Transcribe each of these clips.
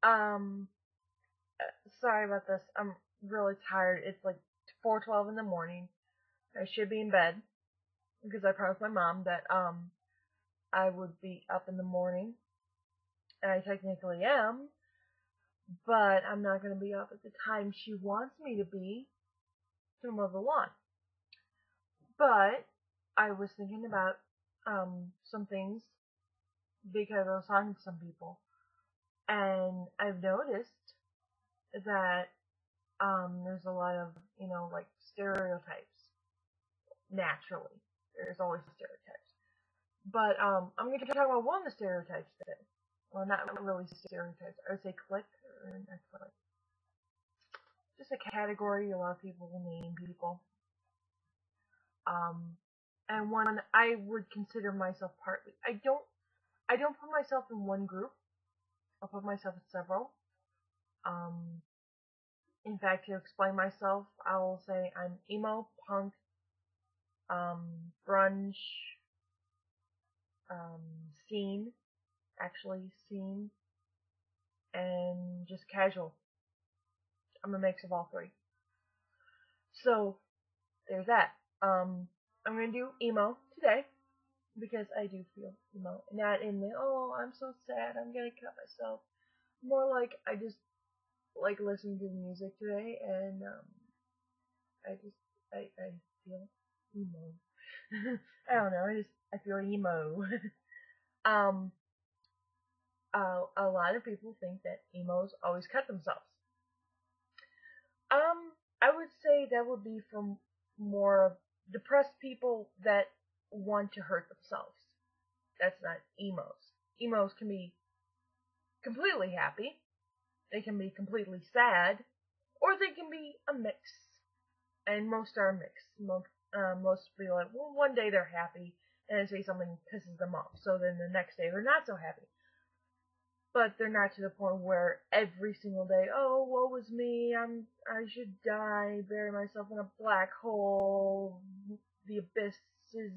Um, Sorry about this. I'm really tired. It's like 4:12 in the morning. I should be in bed because I promised my mom that I would be up in the morning, and I technically am, but I'm not going to be up at the time she wants me to be to mow the lawn. But I was thinking about some things because I was talking to some people, and I've noticed that there's a lot of, like stereotypes. Naturally, there's always stereotypes. But I'm going to talk about one of the stereotypes today. Well, not really stereotypes. I would say clique, or not clique. Just a category a lot of people name people. Um, and one I would consider myself partly. I don't put myself in one group. I'll put myself in several. Um, in fact, to explain myself, I will say I'm emo, punk, grunge, um, scene, actually scene, and just casual. I'm a mix of all three. So there's that. I'm gonna do emo today because I do feel emo. Not in the I'm so sad, I'm gonna cut myself. More like I just like listening to the music today, and I just I feel emo. I don't know. I feel emo. um, a lot of people think that emos always cut themselves. I would say that would be from more depressed people that want to hurt themselves. That's not emos. Emos can be completely happy. They can be completely sad, or they can be a mix. And most are mixed. Most feel like, well, one day they're happy, and then say something pisses them off. So then the next day they're not so happy. But they're not to the point where every single day, oh, woe was me, I should die, bury myself in a black hole, the abyss is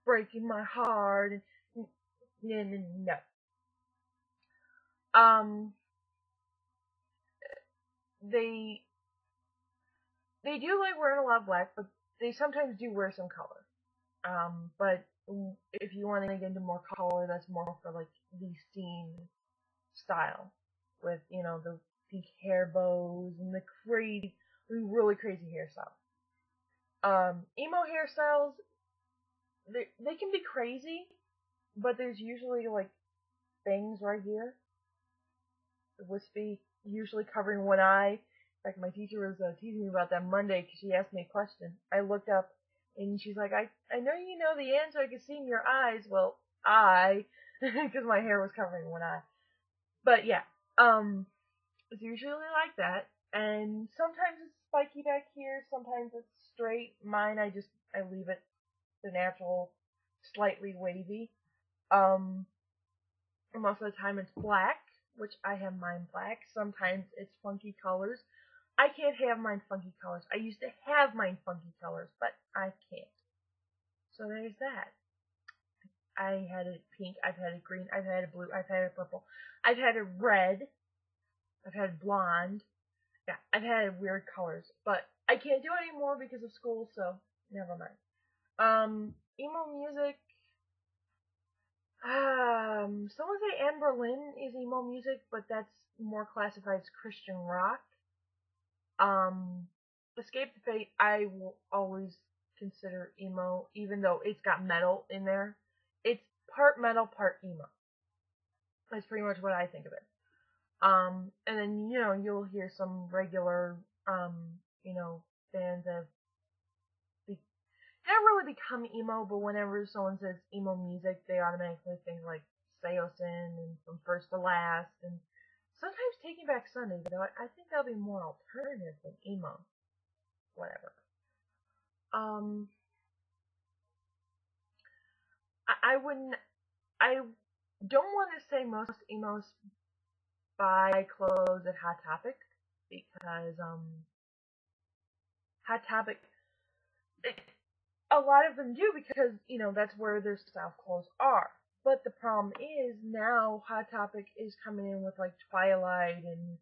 breaking my heart. No. Um, they they do like wearing a lot of black, but they sometimes do wear some color. But if you want to get into more color, that's more for like the scene style with, the pink hair bows and the crazy, really crazy hairstyle. Emo hairstyles, they can be crazy, but there's usually like things right here, wispy, usually covering one eye. Like my teacher was teasing me about that Monday because she asked me a question. I looked up and she's like, I know you know the answer. I can see in your eyes. Well, because my hair was covering one eye. But yeah, it's usually like that. And sometimes it's spiky back here. Sometimes it's straight. Mine, I leave it the natural, slightly wavy. Um, Most of the time it's black, which I have mine black. Sometimes it's funky colors. I can't have mine funky colors. I used to have mine funky colors, but I can't. So there's that. I had it pink, I've had it green, I've had it blue, I've had it purple, I've had it red, I've had blonde. Yeah, I've had weird colors, but I can't do it anymore because of school, so never mind. Emo music. Someone say Anne Berlin is emo music, but that's more classified as Christian rock. Um, Escape the Fate, I will always consider emo, even though it's got metal in there. It's part metal, part emo. That's pretty much what I think of it. And then, you'll hear some regular, bands that be- not really become emo, but whenever someone says emo music, they automatically think like Seosin and From First to Last, and sometimes Taking Back Sunday, but I think that'll be more alternative than emo. Whatever. Um, I wouldn't, I don't want to say most emos buy clothes at Hot Topic because, Hot Topic, it, a lot of them do because, that's where their style clothes are. But But the problem is now Hot Topic is coming in with like Twilight and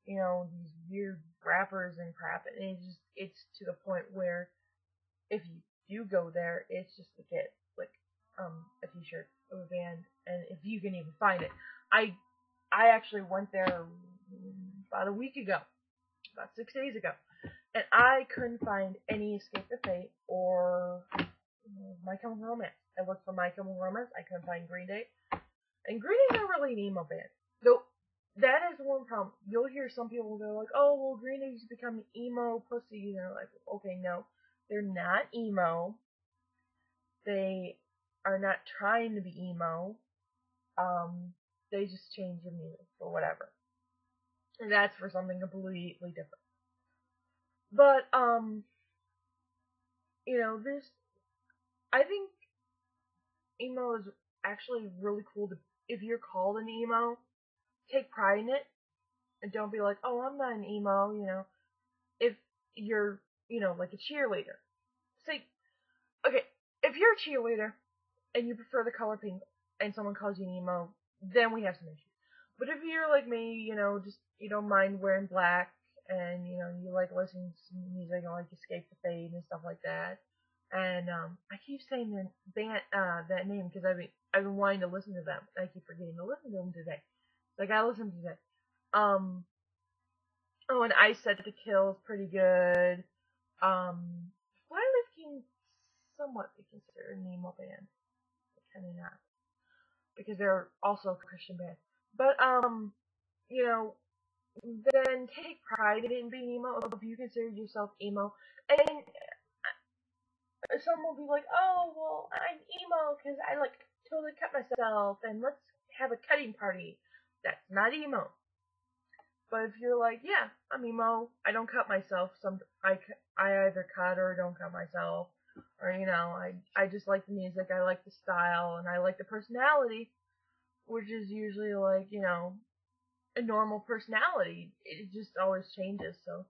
these weird rappers and crap, and it's to the point where if you do go there, it's just to get like a T-shirt of a band, and if you can even find it. I actually went there about a week ago, about 6 days ago, and I couldn't find any Escape the Fate or My Chemical Romance. I looked for My Chemical Romance, I couldn't find Green Day, and Green Day's not really an emo band, though. That is one problem. You'll hear some people go like, "Oh, well, Green Day's become emo pussy." They're like, "Okay, no, they're not emo. They are not trying to be emo. They just change the music or whatever, and that's for something completely different." But this I think emo is actually really cool. If you're called an emo, take pride in it, and don't be like, "Oh, I'm not an emo." If you're like a cheerleader, say, okay, if you're a cheerleader and you prefer the color pink and someone calls you an emo, then we have some issues. But if you're like me, just you don't mind wearing black and you like listening to some music, you like Escape the Fade and stuff like that. And I keep saying that name because I've been wanting to listen to them. I keep forgetting to listen to them today. Like I listened to that. Oh, and I Said to Kill is pretty good. Flyleaf can somewhat be considered an emo band. Kind of not. Because they're also a Christian band. But, then take pride in being emo if you consider yourself emo. And some will be like, "Oh, well, I'm emo because I like totally cut myself and let's have a cutting party." That's not emo. But if you're like, "Yeah, I'm emo. I don't cut myself. I either cut or don't cut myself." Or, I just like the music, I like the style, and I like the personality, which is usually like, a normal personality. It just always changes, so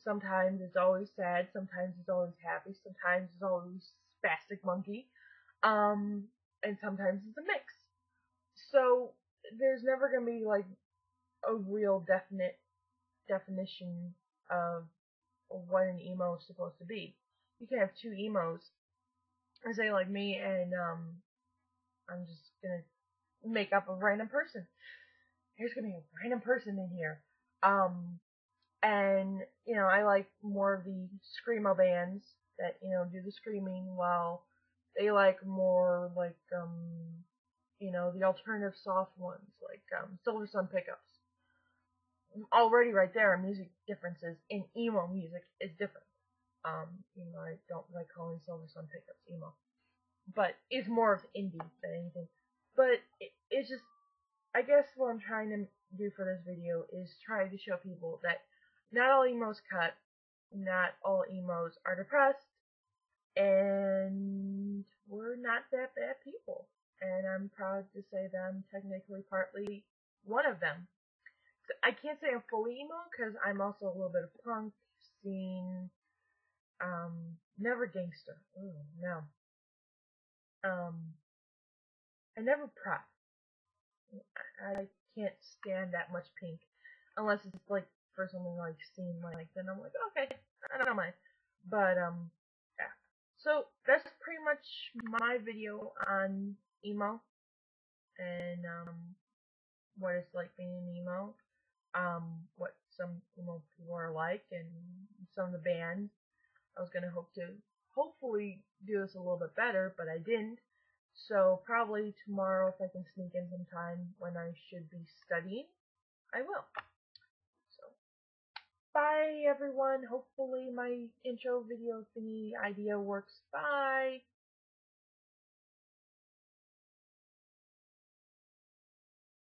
sometimes it's always sad, sometimes it's always happy, sometimes it's always spastic monkey, and sometimes it's a mix. So there's never gonna be like a real definite definition of what an emo is supposed to be. You can have two emos, and say like me, and I'm just gonna make up a random person. There's gonna be a random person in here. And I like more of the screamo bands that do the screaming, while they like more like the alternative soft ones like Silver Sun Pickups. Already right there, music differences in emo music is different. I don't like calling Silver Sun Pickups emo, but it's more of indie than anything. But it's just, I guess what I'm trying to do for this video is try to show people that not all emos cut, not all emos are depressed, and we're not that bad people. And I'm proud to say that I'm technically partly one of them. I can't say I'm fully emo because I'm also a little bit of punk, scene, never gangster. Ooh, no. I never prep. I can't stand that much pink, unless it's like for something like scene, like then I'm like, okay, I don't mind. But yeah. So that's pretty much my video on emo and what it's like being an emo. What some emo people are like, and some of the bands. I was gonna hopefully do this a little bit better, but I didn't. So probably tomorrow, if I can sneak in some time when I should be studying, I will. So bye everyone. Hopefully my intro video thingy idea works. Bye.